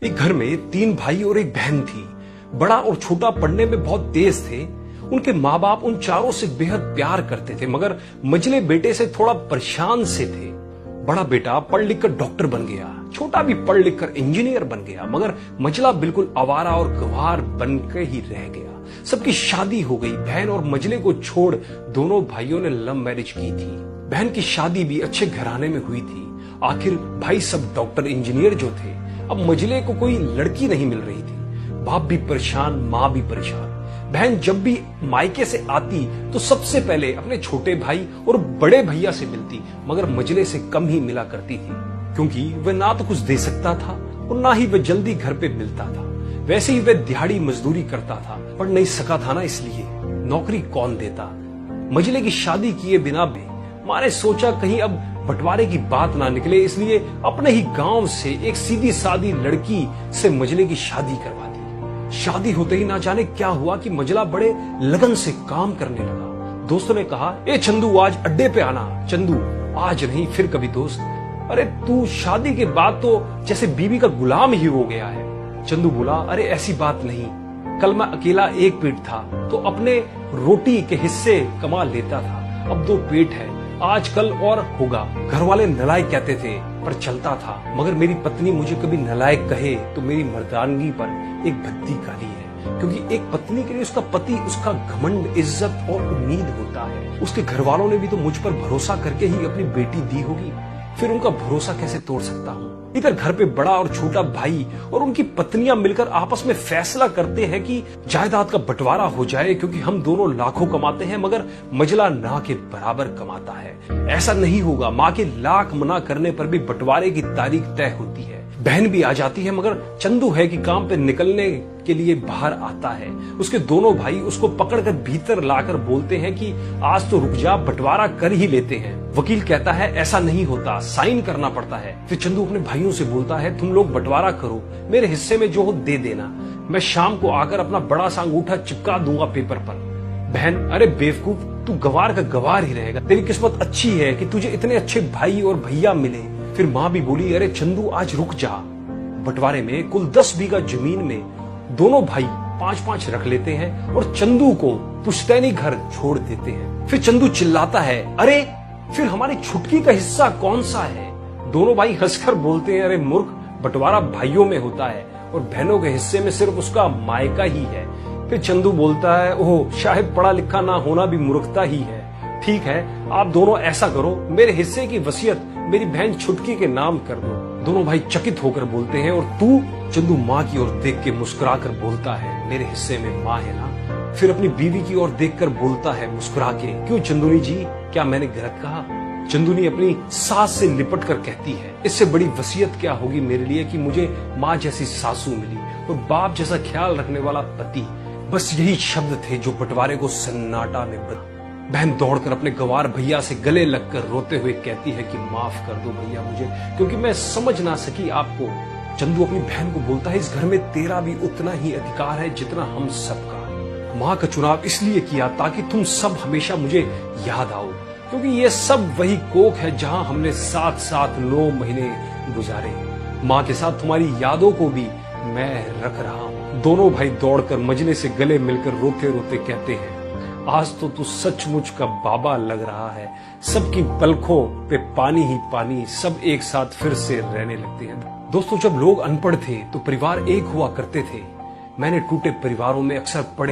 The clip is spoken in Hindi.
एक घर में 3 भाई और एक बहन थी। बड़ा और छोटा पढ़ने में बहुत तेज थे। उनके माँ बाप उन चारों से बेहद प्यार करते थे, मगर मझले बेटे से थोड़ा परेशान से थे। बड़ा बेटा पढ़ लिख कर डॉक्टर बन गया, छोटा भी पढ़ लिख कर इंजीनियर बन गया, मगर मझला बिल्कुल आवारा और गंवार बन के ही रह गया। सबकी शादी हो गई। बहन और मझले को छोड़ दोनों भाइयों ने लव मैरिज की थी। बहन की शादी भी अच्छे घराने में हुई थी। आखिर भाई सब डॉक्टर इंजीनियर जो थे, अब मझले को कोई लड़की नहीं मिल रही थी। बाप भी परेशान, माँ भी परेशान। बहन जब भी मायके से आती तो सबसे पहले अपने छोटे भाई और बड़े भैया से मिलती, मगर मझले से कम ही मिला करती थी, क्योंकि वह ना तो कुछ दे सकता था और ना ही वह जल्दी घर पे मिलता था। वैसे ही वह दिहाड़ी मजदूरी करता था, पढ़ नहीं सका था ना, इसलिए नौकरी कौन देता। मझले की शादी किए बिना भी माँ ने सोचा कहीं अब बंटवारे की बात ना निकले, इसलिए अपने ही गांव से एक सीधी सादी लड़की से मझले की शादी करवा दी। शादी होते ही ना जाने क्या हुआ कि मझला बड़े लगन से काम करने लगा। दोस्तों ने कहा, ए चंदू आज अड्डे पे आना। चंदू, आज नहीं फिर कभी दोस्त। अरे तू शादी के बाद तो जैसे बीवी का गुलाम ही हो गया है। चंदू बोला, अरे ऐसी बात नहीं, कल मैं अकेला एक पेट था तो अपने रोटी के हिस्से कमा लेता था, अब 2 पेट है, आजकल और होगा। घर वाले नलायक कहते थे पर चलता था, मगर मेरी पत्नी मुझे कभी नलायक कहे तो मेरी मर्दानगी पर एक भद्दी गाली है, क्योंकि एक पत्नी के लिए उसका पति उसका घमंड, इज्जत और उम्मीद होता है। उसके घर वालों ने भी तो मुझ पर भरोसा करके ही अपनी बेटी दी होगी, फिर उनका भरोसा कैसे तोड़ सकता हूँ। इधर घर पे बड़ा और छोटा भाई और उनकी पत्नियां मिलकर आपस में फैसला करते हैं कि जायदाद का बंटवारा हो जाए, क्योंकि हम दोनों लाखों कमाते हैं मगर मझला ना के बराबर कमाता है। ऐसा नहीं होगा। माँ के लाख मना करने पर भी बंटवारे की तारीख तय होती है। बहन भी आ जाती है, मगर चंदू है कि काम पे निकलने के लिए बाहर आता है। उसके दोनों भाई उसको पकड़कर भीतर लाकर बोलते हैं कि आज तो रुक जा, बंटवारा कर ही लेते हैं। वकील कहता है ऐसा नहीं होता, साइन करना पड़ता है। फिर चंदू अपने भाइयों से बोलता है, तुम लोग बंटवारा करो, मेरे हिस्से में जो हो दे देना, मैं शाम को आकर अपना बड़ा सा अंगूठा चिपका दूंगा पेपर पर। बहन, अरे बेवकूफ, तू गवार का गवार ही रहेगा, तेरी किस्मत अच्छी है कि तुझे इतने अच्छे भाई और भैया मिले। फिर माँ भी बोली, अरे चंदू आज रुक जा। बंटवारे में कुल 10 बीघा जमीन में दोनों भाई 5-5 रख लेते हैं और चंदू को पुश्तैनी घर छोड़ देते हैं। फिर चंदू चिल्लाता है, अरे फिर हमारी छुटकी का हिस्सा कौन सा है? दोनों भाई हंसकर बोलते हैं, अरे मूर्ख, बंटवारा भाइयों में होता है और बहनों के हिस्से में सिर्फ उसका मायका ही है। फिर चंदू बोलता है, ओह शायद पढ़ा लिखा ना होना भी मूर्खता ही है। ठीक है, आप दोनों ऐसा करो, मेरे हिस्से की वसीयत मेरी बहन छुटकी के नाम कर दो। दोनों भाई चकित होकर बोलते हैं, और तू? चंदू माँ की ओर देख के मुस्कुरा कर बोलता है, मेरे हिस्से में माँ है ना। फिर अपनी बीवी की ओर देखकर बोलता है मुस्कुरा के, क्यों चंदूनी जी, क्या मैंने गलत कहा? चंदूनी अपनी सास से लिपट कर कहती है, इससे बड़ी वसीयत क्या होगी मेरे लिए कि मुझे माँ जैसी सासू मिली और बाप जैसा ख्याल रखने वाला पति। बस यही शब्द थे जो बंटवारे को सन्नाटा में बदल। बहन दौड़कर अपने गवार भैया से गले लगकर रोते हुए कहती है कि माफ कर दो भैया मुझे, क्योंकि मैं समझ ना सकी आपको। चंदू अपनी बहन को बोलता है, इस घर में तेरा भी उतना ही अधिकार है जितना हम सबका। माँ का चुनाव इसलिए किया ताकि तुम सब हमेशा मुझे याद आओ, क्योंकि ये सब वही कोख है जहां हमने साथ साथ 9 महीने गुजारे। माँ के साथ तुम्हारी यादों को भी मैं रख रहा हूँ। दोनों भाई दौड़कर मजले से गले मिलकर रोते रोते कहते हैं, आज तो तू सचमुच का बाबा लग रहा है। सबकी पलकों पे पानी ही पानी, सब एक साथ फिर से रहने लगते हैं। दोस्तों, जब लोग अनपढ़ थे तो परिवार एक हुआ करते थे। मैंने टूटे परिवारों में अक्सर पढ़े